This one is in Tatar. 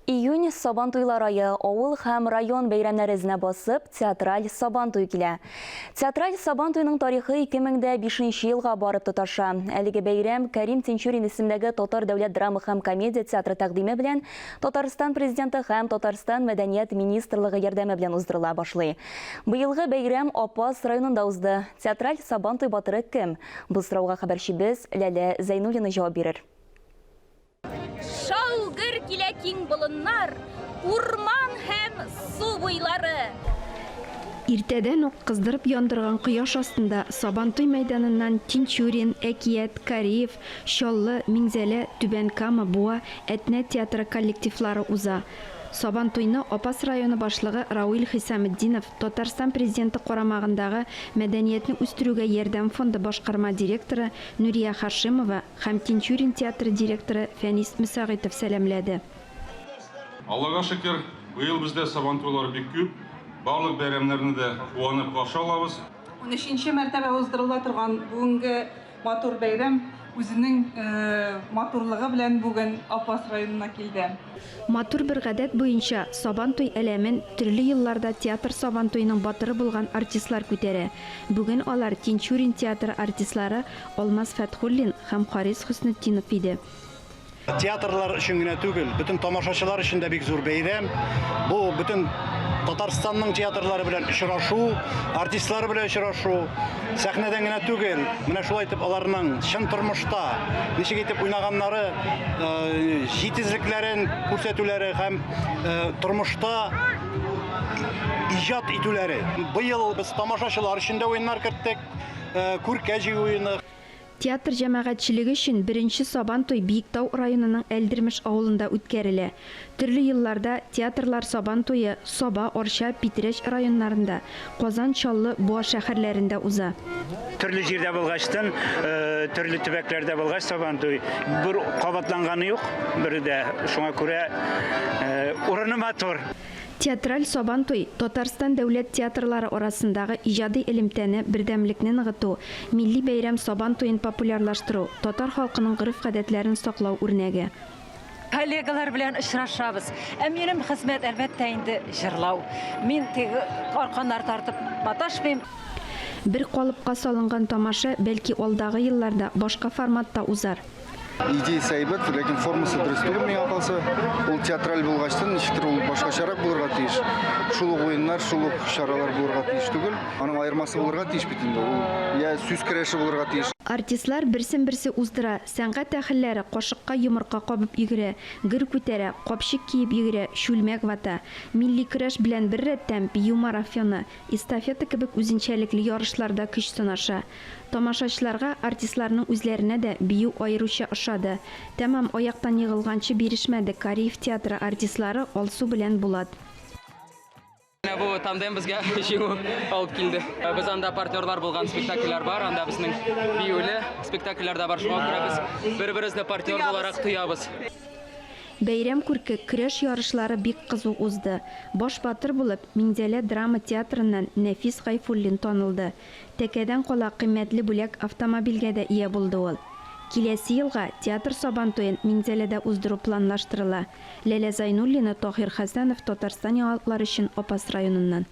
Июнь Сабантуйлар айы ауыл һәм район бәйрәмнәрезенә басып, театраль Сабантуй килә. Театраль Сабантуйның тарихы 2005 елга барып тоташа. Әлеге бәйрәм Кәрим Тинчурин исемендәге Татар дәүләт драма һәм комедия театры тәкъдиме белән Татарстан президенты һәм Татарстан мәдәният министрлыгы ярдәме белән уздырыла башлый. Быелгы бәйрәм Апас районында узды. Театраль Сабантуй батыры кем? Бу сорауга хәбәрчебез Ләлә Зәйнуллина җавап бирер. Шалгыр килә киң болыннар, урман һәм су буйлары. Иртәдән ук кыздырып яндырган кояш астында Сабантуй мәйданыннан Тинчурин, Әкият, Кариев, Чаллы, Миңзәлә, Түбән Кама, Буа, Әтнә театры коллективлары уза. Сабантуйны Апас районы башлыгы Рауил Хисаметдинов, Татарстан президенты карамагындагы мәдәниятне үстерүгә ярдәм фонды башкарма директоры Нурия Хашимова һәм Тинчурин театры директоры Фәнис Мусагыйтов сәламләде. Аллага шөкер, быел бездә Сабантуйлар бик күп. Барлык бәйрәмнәрне дә куанып каршы алабыз. 13-нче мәртәбә уздырыла торган бүгенге матур бәйрәм үзенең матурлыгы белән бүген Апас районына килде. Матур бер гадәт буенча Сабантуй әләмен төрле елларда театр Сабантуйның батыры булган артистлар күтәрә. Бүген алар Тинчурин театры артистлары Алмаз Фәтхуллин һәм Харис Хөснетдинов иде. Театрлар өчен генә түгел, бөтен тамашачылар өчен дә бик зур бәйрәм. Бу бөтен Татарстанның театрлары белән очрашу, артистлары белән очрашу, сәхнәдән генә түгел, менә шулай итеп аларның чын тормышта ничек итеп уйнаганнары, җитезлекләрен күрсәтүләре һәм тормышта иҗат итүләре. Быел без тамашачылар өчен дә уеннар керттек, күркәҗи уены. Театр җәмәгатьчелеге өчен беренче Сабантуй Биектау районының Әлдермеш авылында үткәрелә. Төрле елларда театрлар Сабантуйы Саба, Орча, Питрәч районнарында, Казан, Чаллы, Буа шәһәрләрендә уза. Төрле җирдә булгачтан, төрле төбәкләрдә булгач Сабантуй бер кабатланганы юк, бер дә шуңа күрә урыны матур. Театраль Сабантуй Татарстан дәүләт театрлары арасындагы иҗади элемтәне бердәмлекне ныгыту, милли бәйрәм Сабантуйын популярлаштыру, татар халкының гырыф-гадәтләрен саклау үрнәге. Коллегалар белән очрашабыз. Минем хезмәт әлбәттә инде җырлау. Мин теге арканнар тартып маташмыйм. Бер калыпка салынган тамаша бәлки алдагы елларда башка форматта узар. Идеясы әйбәт, ләкин формасы дөрес түгел миңа калса. Ул театраль булгачтан ничектер ул башкачарак булырга тиеш. Шул уеннар, шул чаралар булырга тиеш түгел. Аның айырмасы булырга тиеш бит инде. Ул я сүз көрәше булырга тиеш. Артистлар берсен-берсе уздыра, сәнгать әһелләре кашыкка йомырка кабып йөгерә, гыр күтәрә, капчык киеп йөгерә, шүлмәк вата. Милли көрәш белән бер рәттән бию марафоны, эстафета кебек үзенчәлекле ярышларда көч сынаша. Тамашачыларга артистларның үзләренә дә бию аеруча ошады. Тәмам аяктан егылганчы бирешмәде Кариев театры артистлары Алсу белән Булат. Бу тандем безгә җиңү алып килде. Без анда партнерлар булган спектакльләр бар, анда безнең биюле спектакльләрдә бар. Шуңа күрә без бер-беребезне партнер буларак тоябыз. Бәйрәм күрке көрәш ярышлары бик кызу узды. Баш батыр булып Миңзәлә драма театрыннан Нәфис Гайфуллин танылды. Тәкәдән кала кыйммәтле бүләк автомобильгә дә ия булды ул. Киләсе елга театр Сабантуен Миңзәләдә уздыру планлаштырыла. Ләлә Зәйнуллина, Тахир Хәсәнов, Татарстан яңалыклары өчен Апас районыннан.